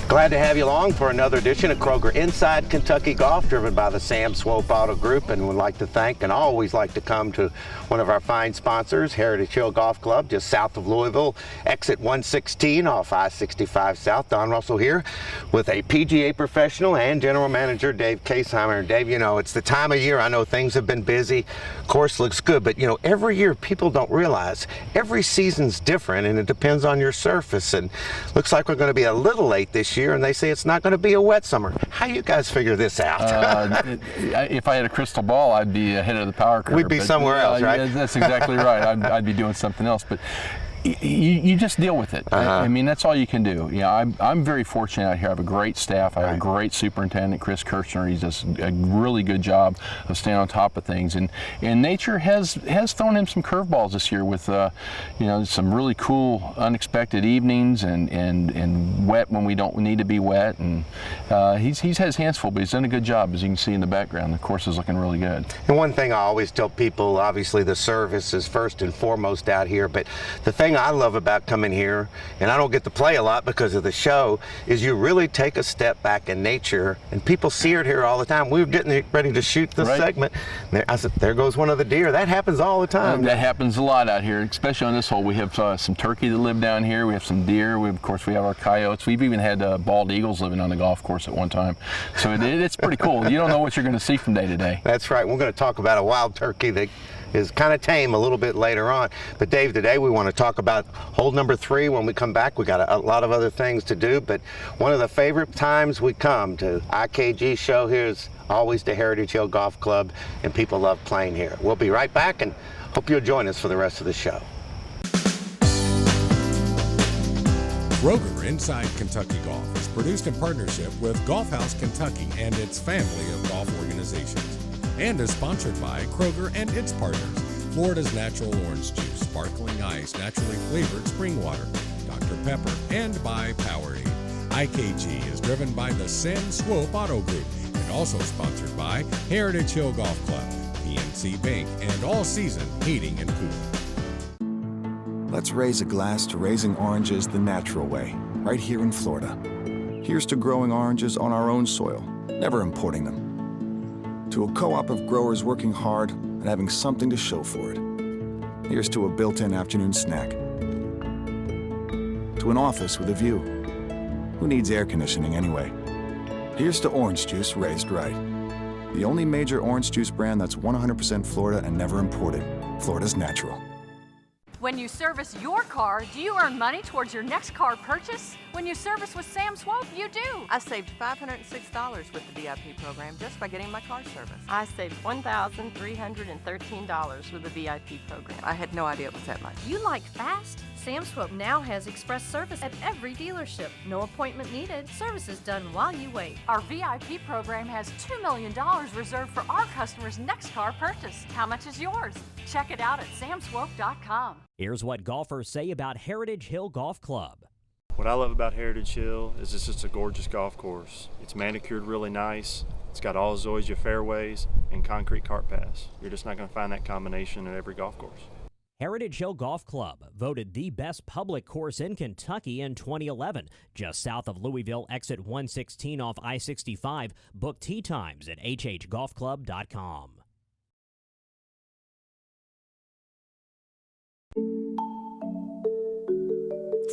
Glad to have you along for another edition of Kroger Inside Kentucky Golf, driven by the Sam Swope Auto Group, and would like to thank and always like to come to one of our fine sponsors, Heritage Hill Golf Club, just south of Louisville, exit 116 off I-65 South. Don Russell here with a PGA professional and general manager, Dave Kaysheimer. Dave, you know, it's the time of year. I know things have been busy. Course looks good, but you know, every year people don't realize every season's different, and it depends on your surface. And looks like we're going to be a little late this year, and they say it's not going to be a wet summer. How you guys figure this out? If I had a crystal ball, I'd be ahead of the power curve. We'd be somewhere else, right? Yeah, that's exactly right. I'd be doing something else. But you just deal with it. I mean, that's all you can do. You know, I'm very fortunate out here. I have a great staff. I have a great superintendent, Chris Kirchner. He does a really good job of staying on top of things. And nature has thrown him some curveballs this year with, you know, some really cool, unexpected evenings and wet when we don't need to be wet. And he's had his hands full, but he's done a good job, as you can see in the background. The course is looking really good. And one thing I always tell people, obviously the service is first and foremost out here, but the thing I love about coming here, and I don't get to play a lot because of the show, is you really take a step back in nature, and people see it here all the time. We were getting ready to shoot this segment. I said, there goes one of the deer. That happens all the time. That happens a lot out here, especially on this hole. We have some turkey that live down here. We have some deer. Of course, we have our coyotes. We've even had bald eagles living on the golf course at one time. So it's pretty cool. You don't know what you're going to see from day to day. That's right. We're going to talk about a wild turkey that is kind of tame a little bit later on. But Dave, today we want to talk about hole number 3. When we come back, we got a lot of other things to do, but one of the favorite times we come to IKG show here is always the Heritage Hill Golf Club, and people love playing here. We'll be right back, and hope you'll join us for the rest of the show. Kroger Inside Kentucky Golf is produced in partnership with Golf House Kentucky and its family of golf organizations, and is sponsored by Kroger and its partners, Florida's Natural Orange Juice, Sparkling Ice, Naturally Flavored Spring Water, Dr. Pepper, and by Powerade. IKG is driven by the Sam Swope Auto Group and also sponsored by Heritage Hill Golf Club, PNC Bank, and All Season Heating and Cooling. Let's raise a glass to raising oranges the natural way, right here in Florida. Here's to growing oranges on our own soil, never importing them. To a co-op of growers working hard and having something to show for it. Here's to a built-in afternoon snack. To an office with a view. Who needs air conditioning anyway? Here's to orange juice raised right. The only major orange juice brand that's 100% Florida and never imported. Florida's natural. When you service your car, do you earn money towards your next car purchase? When you service with Sam Swope, you do. I saved $506 with the VIP program just by getting my car serviced. I saved $1,313 with the VIP program. I had no idea it was that much. You like fast? Sam Swope now has express service at every dealership. No appointment needed. Service is done while you wait. Our VIP program has $2 million reserved for our customers' next car purchase. How much is yours? Check it out at samswope.com. Here's what golfers say about Heritage Hill Golf Club. What I love about Heritage Hill is it's just a gorgeous golf course. It's manicured really nice. It's got all Zoysia fairways and concrete cart paths. You're just not going to find that combination at every golf course. Heritage Hill Golf Club, voted the best public course in Kentucky in 2011. Just south of Louisville, exit 116 off I-65. Book tee times at hhgolfclub.com.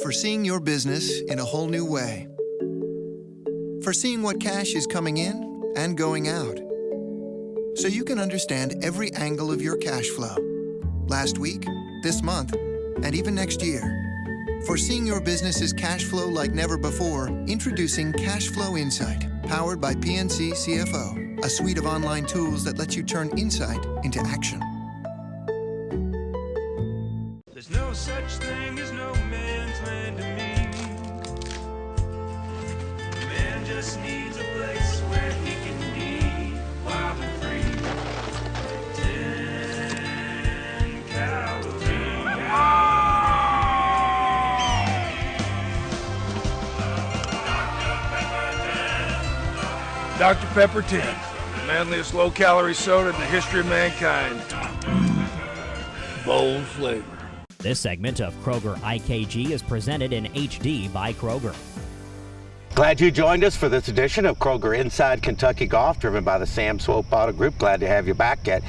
For seeing your business in a whole new way. For seeing what cash is coming in and going out. So you can understand every angle of your cash flow. Last week, this month, and even next year. For seeing your business's cash flow like never before, introducing Cash Flow Insight, powered by PNC CFO, a suite of online tools that lets you turn insight into action. There's no such thing as no man's land to me. Man just needs a place where he can be wild and free. 10 Dr. Pepper 10, the manliest low-calorie soda in the history of mankind. Bold flavor. This segment of Kroger IKG is presented in HD by Kroger. Glad you joined us for this edition of Kroger Inside Kentucky Golf, driven by the Sam Swope Auto Group. Glad to have you back at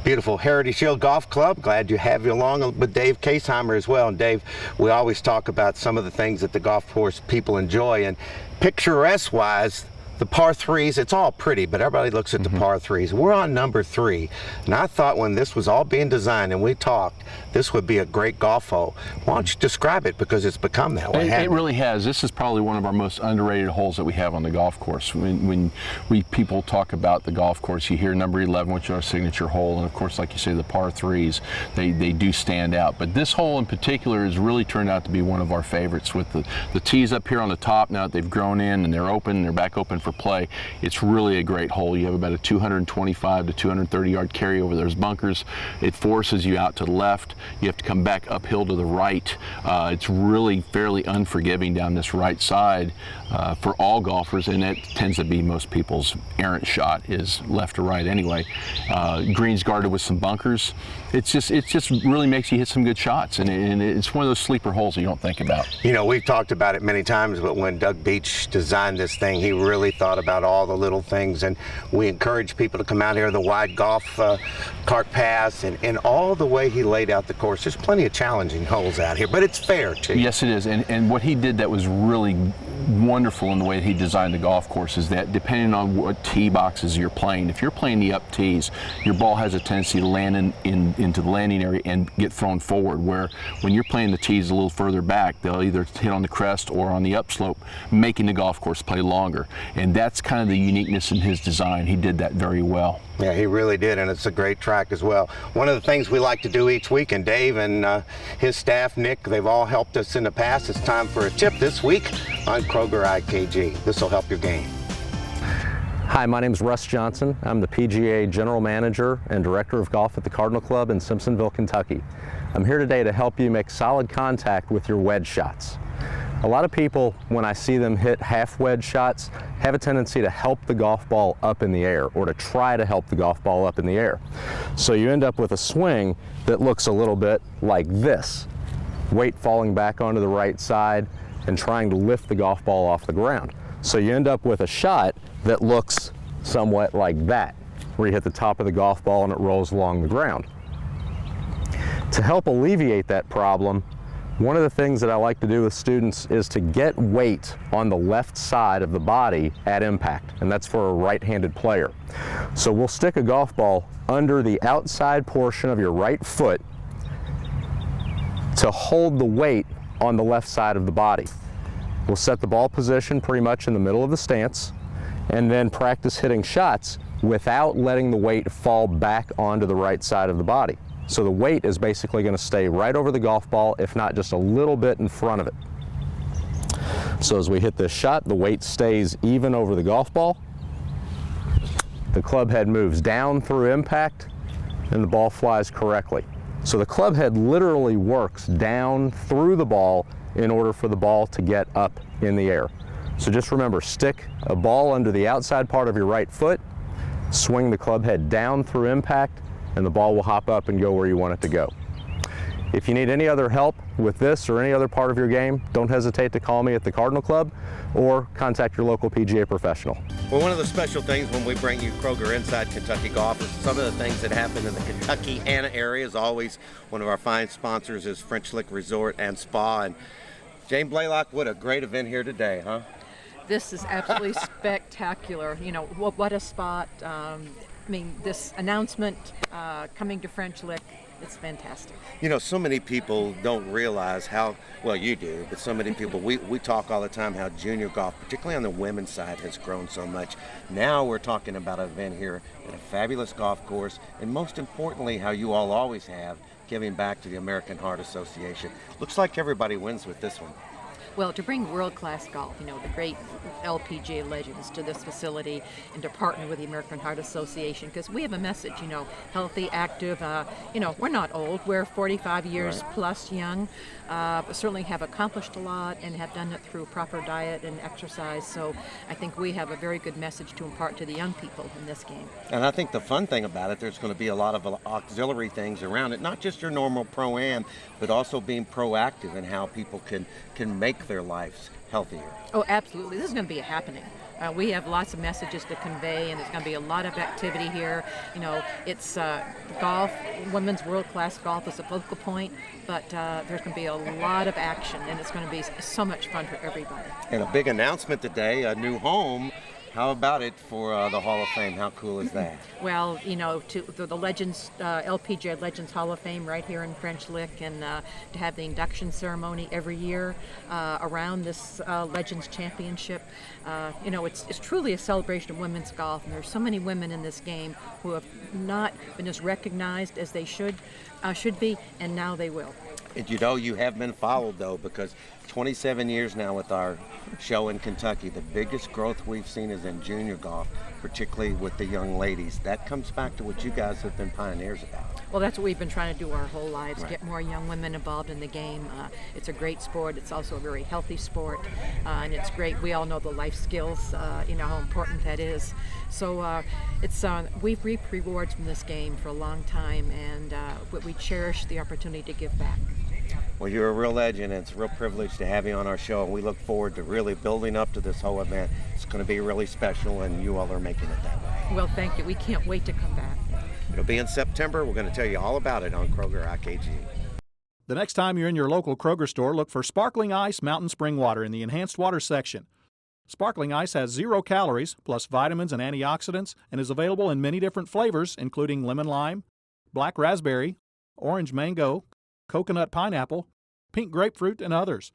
beautiful Heritage Hill Golf Club. Glad to have you along with Dave Caseheimer as well. And Dave, we always talk about some of the things that the golf course people enjoy, and picturesque-wise, the par threes, it's all pretty, but everybody looks at the par threes. We're on number 3, and I thought when this was all being designed and we talked, this would be a great golf hole. Why don't you describe it, because it's become that way. It really has. This is probably one of our most underrated holes that we have on the golf course. When people talk about the golf course, you hear number 11, which is our signature hole, and of course, like you say, the par threes, they do stand out. But this hole in particular has really turned out to be one of our favorites, with the tees up here on the top. Now that they've grown in and they're open, they're back open for play. It's really a great hole. You have about a 225 to 230 yard carry over those bunkers. It forces you out to the left. You have to come back uphill to the right. It's really fairly unforgiving down this right side for all golfers, and that tends to be most people's errant shot is left to right anyway. Green's guarded with some bunkers. It just really makes you hit some good shots, and it's one of those sleeper holes you don't think about. You know, we've talked about it many times, but when Doug Beach designed this thing, he really thought about all the little things, and we encourage people to come out here, the wide golf cart paths, and all the way he laid out the course. There's plenty of challenging holes out here, but it's fair too. Yes, it is, and what he did that was really wonderful in the way he designed the golf course is that depending on what tee boxes you're playing, if you're playing the up tees, your ball has a tendency to land into the landing area and get thrown forward, where when you're playing the tees a little further back, they'll either hit on the crest or on the upslope, making the golf course play longer. And that's kind of the uniqueness in his design. He did that very well. Yeah, he really did, and it's a great track as well. One of the things we like to do each week, and Dave and his staff, Nick, they've all helped us in the past. It's time for a tip this week on Kroger IKG. This will help your game. Hi, my name is Russ Johnson. I'm the PGA General Manager and Director of Golf at the Cardinal Club in Simpsonville, Kentucky. I'm here today to help you make solid contact with your wedge shots. A lot of people, when I see them hit half wedge shots, have a tendency to help the golf ball up in the air, or to try to help the golf ball up in the air. So you end up with a swing that looks a little bit like this. Weight falling back onto the right side and trying to lift the golf ball off the ground. So you end up with a shot that looks somewhat like that, where you hit the top of the golf ball and it rolls along the ground. To help alleviate that problem, one of the things that I like to do with students is to get weight on the left side of the body at impact, and that's for a right-handed player. So we'll stick a golf ball under the outside portion of your right foot to hold the weight on the left side of the body. We'll set the ball position pretty much in the middle of the stance, and then practice hitting shots without letting the weight fall back onto the right side of the body. So the weight is basically going to stay right over the golf ball, if not just a little bit in front of it. So as we hit this shot, the weight stays even over the golf ball. The club head moves down through impact, and the ball flies correctly. So the club head literally works down through the ball in order for the ball to get up in the air. So just remember, stick a ball under the outside part of your right foot, swing the club head down through impact, and the ball will hop up and go where you want it to go. If you need any other help with this or any other part of your game, don't hesitate to call me at the Cardinal Club or contact your local PGA professional. Well, one of the special things when we bring you Kroger Inside Kentucky Golf is some of the things that happen in the Kentuckiana area. As always, one of our fine sponsors is French Lick Resort and Spa. And Jane Blaylock, what a great event here today, huh? This is absolutely spectacular. You know, what a spot. I mean, this announcement coming to French Lick, it's fantastic. You know, so many people don't realize how, well, you do, but so many people, we talk all the time how junior golf, particularly on the women's side, has grown so much. Now we're talking about an event here at a fabulous golf course, and most importantly, how you all always have, giving back to the American Heart Association. Looks like everybody wins with this one. Well, to bring world-class golf, you know, the great LPGA legends to this facility, and to partner with the American Heart Association, because we have a message, you know, healthy, active, you know, we're not old, we're 45 years plus young, but certainly have accomplished a lot and have done it through proper diet and exercise, so I think we have a very good message to impart to the young people in this game. And I think the fun thing about it, there's going to be a lot of auxiliary things around it, not just your normal Pro-Am, but also being proactive in how people can make their lives healthier. Oh, absolutely. This is going to be a happening. We have lots of messages to convey, and there's going to be a lot of activity here. You know, it's golf, women's world-class golf is a focal point, but there's going to be a lot of action, and it's going to be so much fun for everybody. And a big announcement today, a new home. How about it for the Hall of Fame? How cool is that? Well, you know, to the Legends, LPGA Legends Hall of Fame right here in French Lick, and to have the induction ceremony every year around this Legends Championship. You know, it's truly a celebration of women's golf, and there's so many women in this game who have not been as recognized as they should be, and now they will. And you know, you have been followed, though, because 27 years now with our show in Kentucky, the biggest growth we've seen is in junior golf, particularly with the young ladies. That comes back to what you guys have been pioneers about. Well, that's what we've been trying to do our whole lives, Right. get more young women involved in the game. It's a great sport. It's also a very healthy sport, and it's great. We all know the life skills, you know, how important that is. So we've reaped rewards from this game for a long time, and we cherish the opportunity to give back. Well, you're a real legend, and it's a real privilege to have you on our show, and we look forward to really building up to this whole event. It's going to be really special, and you all are making it that way. Well, thank you. We can't wait to come back. It'll be in September. We're going to tell you all about it on Kroger IKG. The next time you're in your local Kroger store, look for Sparkling Ice Mountain Spring Water in the enhanced water section. Sparkling Ice has 0 calories, plus vitamins and antioxidants, and is available in many different flavors, including lemon lime, black raspberry, orange mango, coconut pineapple, pink grapefruit, and others.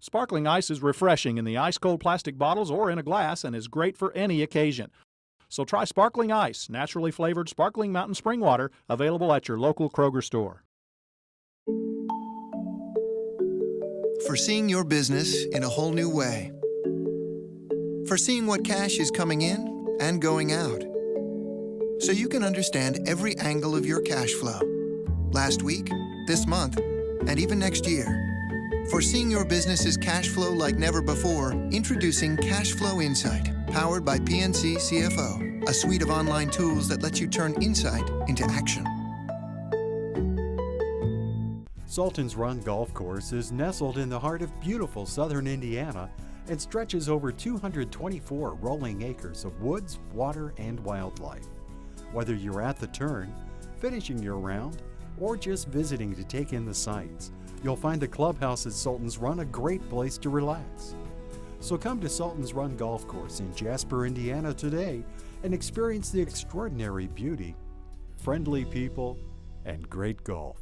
Sparkling Ice is refreshing in the ice-cold plastic bottles or in a glass and is great for any occasion. So try Sparkling Ice, naturally flavored sparkling mountain spring water, available at your local Kroger store. For seeing your business in a whole new way. For seeing what cash is coming in and going out. So you can understand every angle of your cash flow. Last week, this month, and even next year. For seeing your business's cash flow like never before, introducing Cash Flow Insight, powered by PNC CFO, a suite of online tools that lets you turn insight into action. Sultan's Run Golf Course is nestled in the heart of beautiful southern Indiana and stretches over 224 rolling acres of woods, water, and wildlife. Whether you're at the turn, finishing your round, or just visiting to take in the sights, you'll find the clubhouse at Sultan's Run a great place to relax. So come to Sultan's Run Golf Course in Jasper, Indiana today and experience the extraordinary beauty, friendly people, and great golf.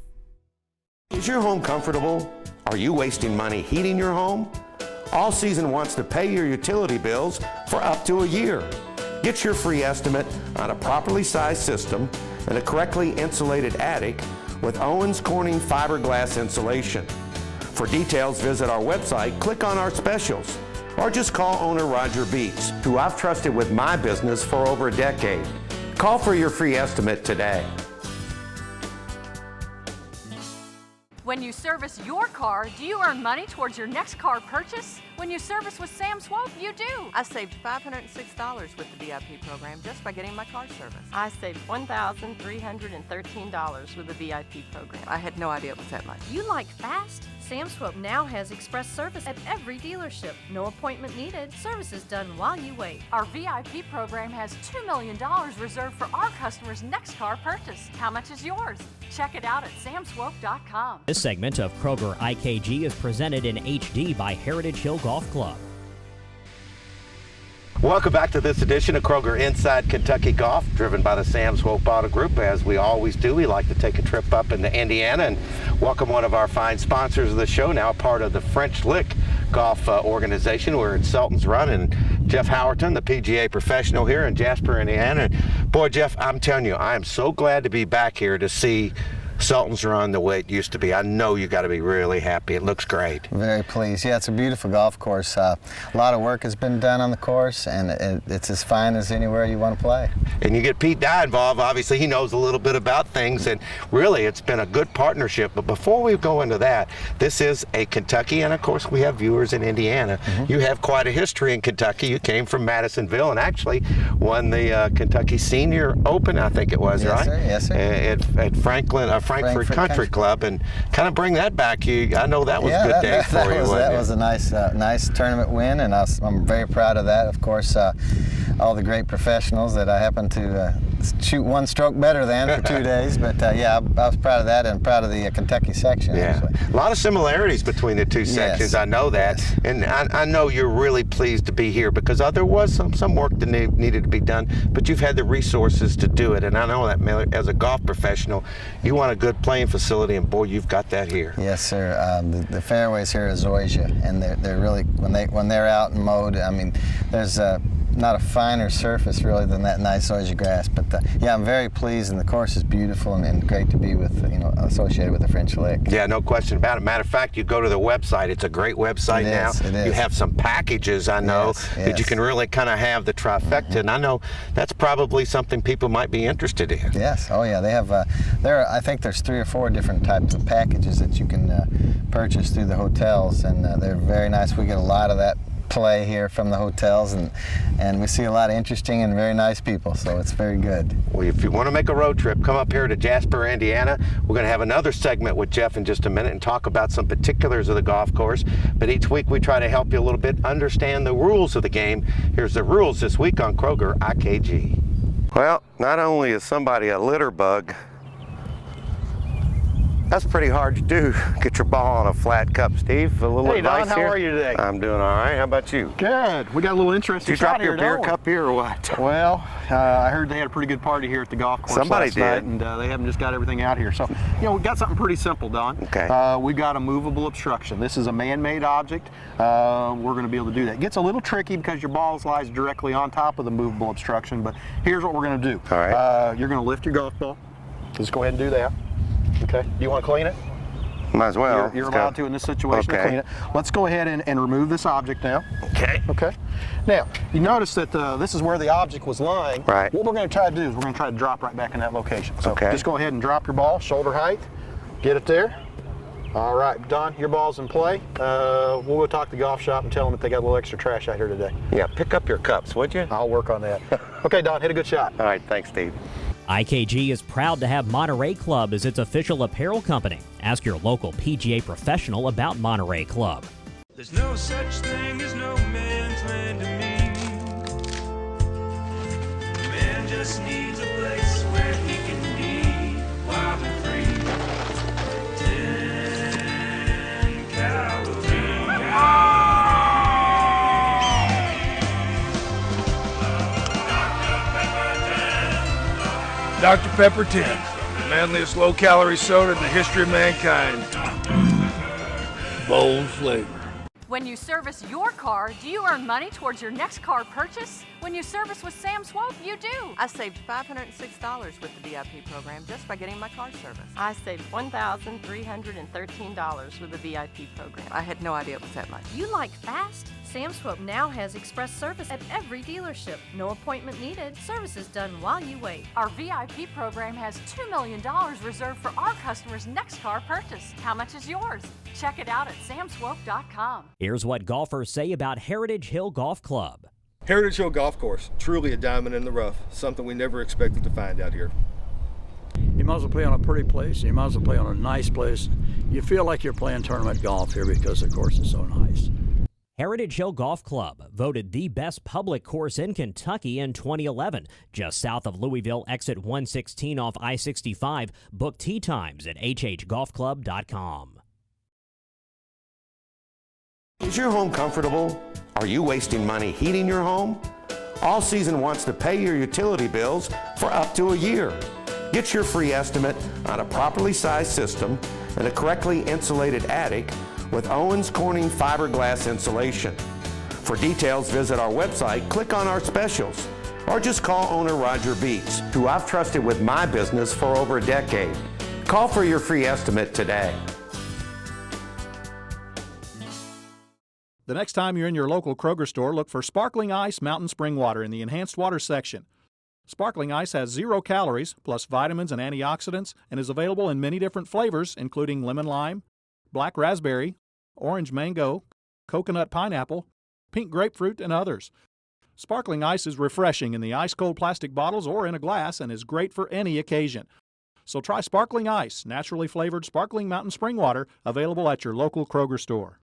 Is your home comfortable? Are you wasting money heating your home? All Season wants to pay your utility bills for up to a year. Get your free estimate on a properly sized system and a correctly insulated attic with Owens Corning fiberglass insulation. For details, visit our website, click on our specials, or just call owner Roger Beats, who I've trusted with my business for over a decade. Call for your free estimate today. When you service your car, do you earn money towards your next car purchase? When you service with Sam Swope, you do. I saved $506 with the VIP program just by getting my car serviced. I saved $1,313 with the VIP program. I had no idea it was that much. You like fast? Sam Swope now has express service at every dealership. No appointment needed. Service is done while you wait. Our VIP program has $2 million reserved for our customers' next car purchase. How much is yours? Check it out at samswope.com. This segment of Kroger IKG is presented in HD by Heritage Hill Golf Club. Welcome back to this edition of Kroger Inside Kentucky Golf, driven by the Sam Swope Auto Group. As we always do, we like to take a trip up into Indiana and welcome one of our fine sponsors of the show, now part of the French Lick Golf organization. We're at Sultan's Run, and Jeff Howerton, the PGA professional here in Jasper, Indiana. And boy, Jeff, I'm telling you, I am so glad to be back here to see Sultan's Run the way it used to be. I know you got to be really happy. It looks great. Very pleased. Yeah, it's a beautiful golf course. A lot of work has been done on the course, and it's as fine as anywhere you want to play. And you get Pete Dye involved. Obviously, he knows a little bit about things, and really, it's been a good partnership. But before we go into that, this is a Kentucky, and of course, we have viewers in Indiana. Mm-hmm. You have quite a history in Kentucky. You came from Madisonville and actually won the Kentucky Senior Open, I think it was, yes, right? Sir. Yes, sir. At Franklin Frankfurt Country Club, and kind of bring that back. I know that was a good day for you. That was a nice tournament win, and I'm very proud of that. Of course, all the great professionals that I happened to shoot one stroke better than for 2 days. But yeah, I was proud of that, and proud of the Kentucky section. Yeah, actually. A lot of similarities between the two sections. Yes. I know that, and I know you're really pleased to be here because there was some work that needed to be done, but you've had the resources to do it. And I know that, Miller, as a golf professional, you want a good playing facility, and boy, you've got that here. Yes, sir. The fairways here at Zoysia, and they're really when they're out and mowed. I mean, there's not a finer surface really than that nice Zoysia grass. But yeah, I'm very pleased, and the course is beautiful and great to be with, associated with the French Lick. Yeah, no question about it. Matter of fact, you go to the website. It's a great website now. It is. You have some packages, I know, that you can really kind of have the trifecta, and I know that's probably something people might be interested in. Yes. Oh yeah, they have. I think there's 3 or 4 different types of packages that you can purchase through the hotels, and they're very nice. We get a lot of that play here from the hotels, and we see a lot of interesting and very nice people, so it's very good. Well, if you want to make a road trip, come up here to Jasper, Indiana. We're going to have another segment with Jeff in just a minute and talk about some particulars of the golf course, but each week we try to help you a little bit understand the rules of the game. Here's the rules this week on Kroger IKG. Well, not only is somebody a litter bug, that's pretty hard to do. Get your ball on a flat cup, Steve. A little Hey, advice Don, here? how are you today? I'm doing all right. How about you? Good. We got a little interesting Did you drop shot your here, beer don't we? cup here or what? Well, I heard they had a pretty good party here at the golf course Somebody last night, did. and they haven't just got everything out here. So, we got something pretty simple, Don. Okay. We've got a movable obstruction. This is a man-made object. We're going to be able to do that. It gets a little tricky because your ball lies directly on top of the movable obstruction, but here's what we're going to do. All right. You're going to lift your golf ball. Just go ahead and do that. Okay. Do you want to clean it? Might as well. You're allowed to in this situation to Okay. clean it. Let's go ahead and remove this object now. Okay. Okay. Now, you notice that this is where the object was lying. Right. What we're going to try to do is we're going to try to drop right back in that location. So Okay. just go ahead and drop your ball, shoulder height. Get it there. All right, Don, your ball's in play. We'll go talk to the golf shop and tell them that they got a little extra trash out here today. Yeah, pick up your cups, would you? I'll work on that. Okay, Don, hit a good shot. All right, thanks, Steve. IKG is proud to have Monterey Club as its official apparel company. Ask your local PGA professional about Monterey Club. There's no such thing as no man's land to me. Man just needs a place where he can be wild and free. 10 Dr. Pepper 10, the manliest low-calorie soda in the history of mankind. Bold flavor. When you service your car, do you earn money towards your next car purchase? When you service with Sam Swope, you do. I saved $506 with the VIP program just by getting my car serviced. I saved $1,313 with the VIP program. I had no idea it was that much. You like fast? Sam Swope now has express service at every dealership. No appointment needed. Service is done while you wait. Our VIP program has $2 million reserved for our customers' next car purchase. How much is yours? Check it out at samswope.com. Here's what golfers say about Heritage Hill Golf Club. Heritage Hill Golf Course, truly a diamond in the rough, something we never expected to find out here. You might as well play on a pretty place, you might as well play on a nice place. You feel like you're playing tournament golf here because the course is so nice. Heritage Hill Golf Club, voted the best public course in Kentucky in 2011. Just south of Louisville, exit 116 off I-65. Book tee times at hhgolfclub.com. Is your home comfortable? Are you wasting money heating your home? All Season wants to pay your utility bills for up to a year. Get your free estimate on a properly sized system and a correctly insulated attic with Owens Corning fiberglass insulation. For details, visit our website, click on our specials, or just call owner Roger Beats, who I've trusted with my business for over a decade. Call for your free estimate today. The next time you're in your local Kroger store, look for Sparkling Ice Mountain Spring Water in the enhanced water section. Sparkling Ice has 0 calories, plus vitamins and antioxidants, and is available in many different flavors, including lemon lime, black raspberry, orange mango, coconut pineapple, pink grapefruit, and others. Sparkling Ice is refreshing in the ice-cold plastic bottles or in a glass and is great for any occasion. So try Sparkling Ice, naturally flavored sparkling mountain spring water, available at your local Kroger store.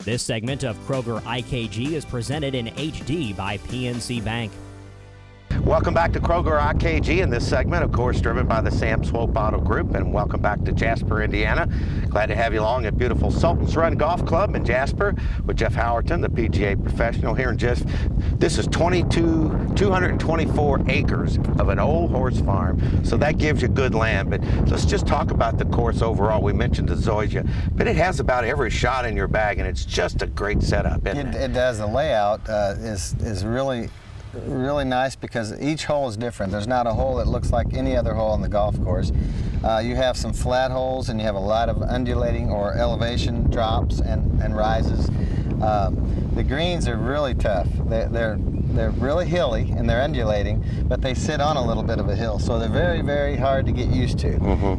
This segment of Kroger IKG is presented in HD by PNC Bank. Welcome back to Kroger IKG in this segment, of course, driven by the Sam Swope Auto Group, and welcome back to Jasper, Indiana. Glad to have you along at beautiful Sultan's Run Golf Club in Jasper with Jeff Howerton, the PGA professional here. And Jeff, this is 224 acres of an old horse farm, so that gives you good land. But let's just talk about the course overall. We mentioned the Zoysia, but it has about every shot in your bag, and it's just a great setup, isn't it? It does. The layout is really nice because each hole is different. There's not a hole that looks like any other hole on the golf course. You have some flat holes and you have a lot of undulating or elevation drops and rises. The greens are really tough. They're really hilly and they're undulating, but they sit on a little bit of a hill, so they're very, very hard to get used to.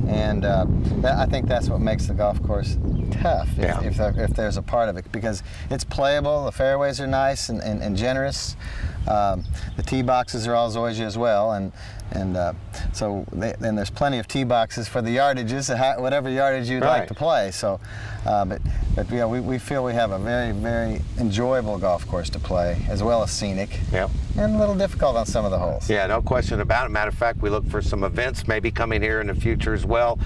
And I think that's what makes the golf course tough, if there's a part of it, because it's playable. The fairways are nice and generous. The tee boxes are all Zoysia as well, and so there's plenty of tee boxes for the yardages, whatever yardage you'd like to play. So, but yeah, we feel we have a very, very enjoyable golf course to play, as well as scenic. Yep. And a little difficult on some of the holes. Yeah, no question about it. Matter of fact, we look for some events maybe coming here in the future as well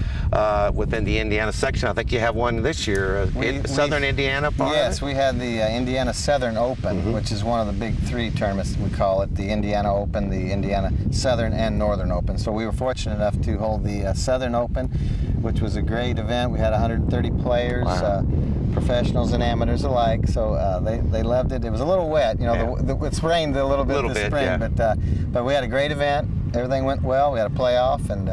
within the Indiana section. I think you have one this year, Southern Indiana part. Yes, we had the Indiana Southern Open, which is one of the big three tournaments, we call it, the Indiana Open, the Indiana Southern, and Northern Open. So we were fortunate enough to hold the Southern Open, which was a great event. We had 130 players, professionals and amateurs alike, so they loved it. It was a little wet, you know, it's rained a little bit this spring, but we had a great event. Everything went well. We had a playoff, and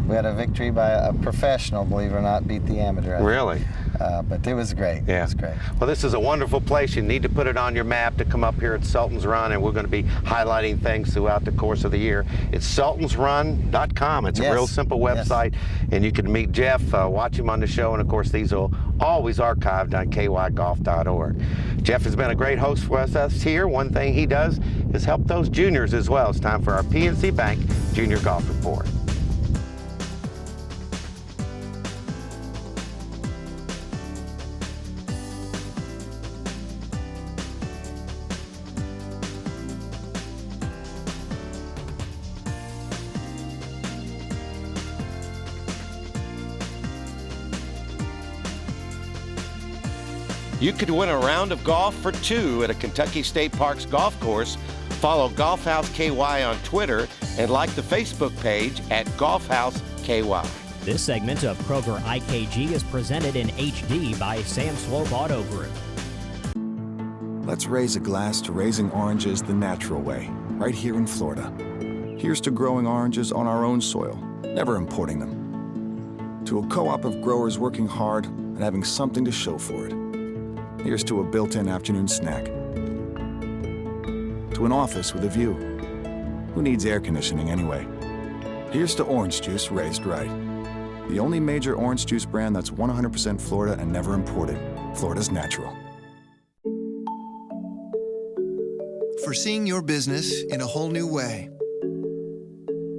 we had a victory by a professional, believe it or not, beat the amateur. Really? But it was great. Yeah. It was great. Well, this is a wonderful place. You need to put it on your map to come up here at Sultan's Run, and we're going to be highlighting things throughout the course of the year. It's sultansrun.com. It's a real simple website, and you can meet Jeff, watch him on the show, and of course these will always archived on kygolf.org. Jeff has been a great host for us here. One thing he does is help those juniors as well. It's time for our PNC Bank Junior Golf Report. You could win a round of golf for two at a Kentucky State Parks golf course. Follow Golf House KY on Twitter and like the Facebook page at Golf House KY. This segment of Kroger IKG is presented in HD by Sam Swope Auto Group. Let's raise a glass to raising oranges the natural way, right here in Florida. Here's to growing oranges on our own soil, never importing them. To a co-op of growers working hard and having something to show for it. Here's to a built-in afternoon snack. To an office with a view. Who needs air conditioning anyway? Here's to orange juice raised right. The only major orange juice brand that's 100% Florida and never imported. Florida's natural. For seeing your business in a whole new way.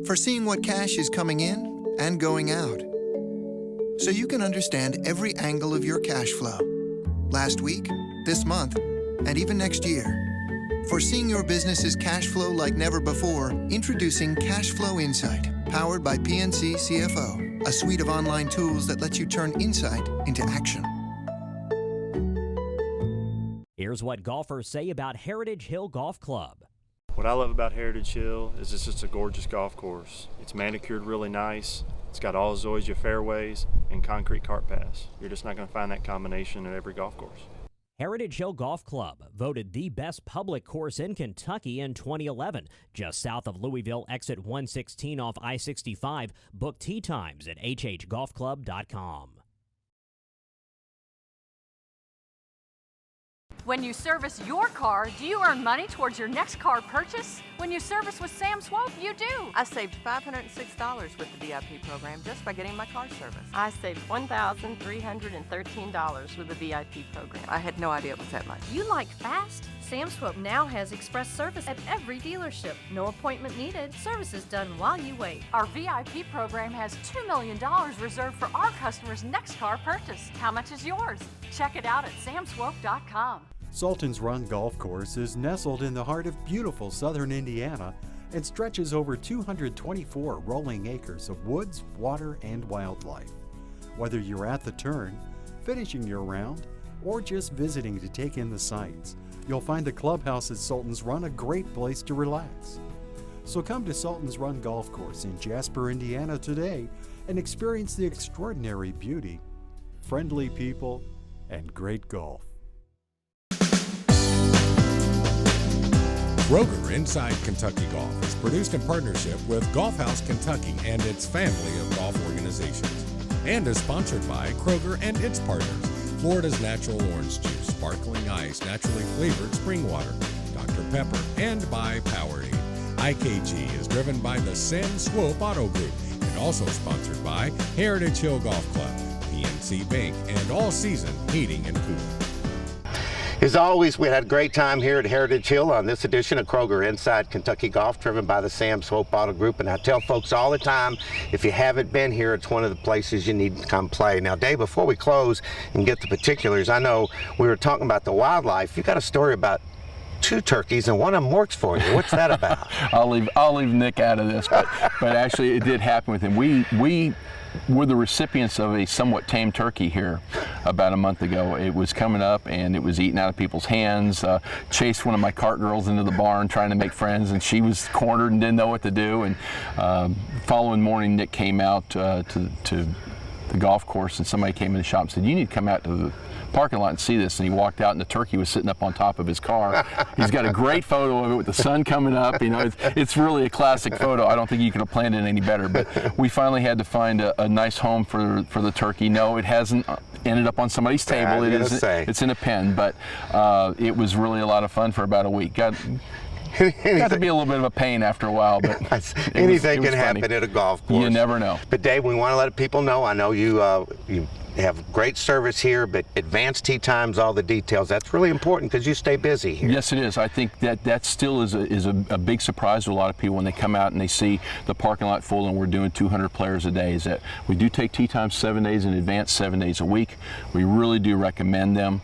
For seeing what cash is coming in and going out. So you can understand every angle of your cash flow. Last week, this month, and even next year. For seeing your business's cash flow like never before, introducing Cash Flow Insight, powered by PNC CFO, a suite of online tools that lets you turn insight into action. Here's what golfers say about Heritage Hill Golf Club. What I love about Heritage Hill is it's just a gorgeous golf course. It's manicured really nice. It's got all Zoysia fairways and concrete cart paths. You're just not going to find that combination at every golf course. Heritage Hill Golf Club, voted the best public course in Kentucky in 2011, just south of Louisville, exit 116 off I-65. Book tee times at hhgolfclub.com. When you service your car, do you earn money towards your next car purchase? When you service with Sam Swope, you do. I saved $506 with the VIP program just by getting my car serviced. I saved $1,313 with the VIP program. I had no idea it was that much. You like fast? Sam Swope now has express service at every dealership. No appointment needed. Service is done while you wait. Our VIP program has $2 million reserved for our customers' next car purchase. How much is yours? Check it out at samswope.com. Sultan's Run Golf Course is nestled in the heart of beautiful southern Indiana and stretches over 224 rolling acres of woods, water, and wildlife. Whether you're at the turn, finishing your round, or just visiting to take in the sights, you'll find the clubhouse at Sultan's Run a great place to relax. So come to Sultan's Run Golf Course in Jasper, Indiana today and experience the extraordinary beauty, friendly people, and great golf. Kroger Inside Kentucky Golf is produced in partnership with Golf House Kentucky and its family of golf organizations, and is sponsored by Kroger and its partners, Florida's Natural Orange Juice, Sparkling Ice, Naturally Flavored Spring Water, Dr. Pepper, and by Powerade. IKG is driven by the Sam Swope Auto Group and also sponsored by Heritage Hill Golf Club, PNC Bank, and All Season Heating and Cooling. As always, we had a great time here at Heritage Hill on this edition of Kroger Inside Kentucky Golf, driven by the Sam Swope Auto Group. And I tell folks all the time, if you haven't been here, it's one of the places you need to come play. Now, Dave, before we close and get the particulars, I know we were talking about the wildlife. You got a story about 2 turkeys and one of them works for you. What's that about? I'll leave Nick out of this, but actually it did happen with him. We were the recipients of a somewhat tame turkey here about a month ago. It was coming up and it was eating out of people's hands, chased one of my cart girls into the barn trying to make friends, and she was cornered and didn't know what to do. And following morning, Nick came out to the golf course, and somebody came in the shop and said, "You need to come out to the parking lot and see this." And he walked out and the turkey was sitting up on top of his car. He's got a great photo of it with the sun coming up. You know, it's really a classic photo. I don't think you could have planned it any better, but we finally had to find a nice home for the turkey. No, it hasn't ended up on somebody's table. It's in a pen, but it was really a lot of fun for about a week. Got to be a little bit of a pain after a while, but anything can happen at a golf course. You never know. But Dave, we want to let people know, I know you have great service here, but advanced tee times, all the details. That's really important because you stay busy here. Yes, it is. I think that still is a big surprise to a lot of people when they come out and they see the parking lot full and we're doing 200 players a day. Is that we do take tee times 7 days in advance, 7 days a week. We really do recommend them.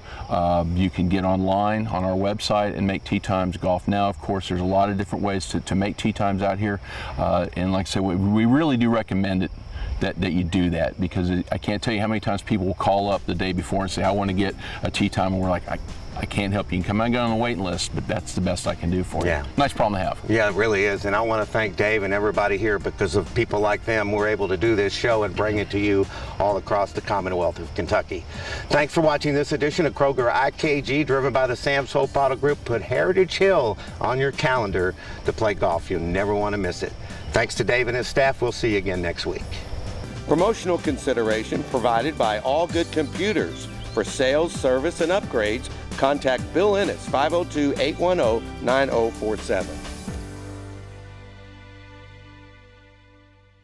You can get online on our website and make tee times golf now. Of course, there's a lot of different ways to make tee times out here, and like I said, we really do recommend it. That you do that, because I can't tell you how many times people will call up the day before and say, "I want to get a tee time," and we're like, I can't help you. You can come and get on the waiting list, but that's the best I can do for you. Nice problem to have. Yeah, it really is. And I want to thank Dave and everybody here, because of people like them, we're able to do this show and bring it to you all across the Commonwealth of Kentucky. Thanks for watching this edition of Kroger IKG, driven by the Sam Swope Auto Group. Put Heritage Hill on your calendar to play golf. You'll never want to miss it. Thanks to Dave and his staff. We'll see you again next week. Promotional consideration provided by All Good Computers. For sales, service, and upgrades, contact Bill Ennis, 502-810-9047.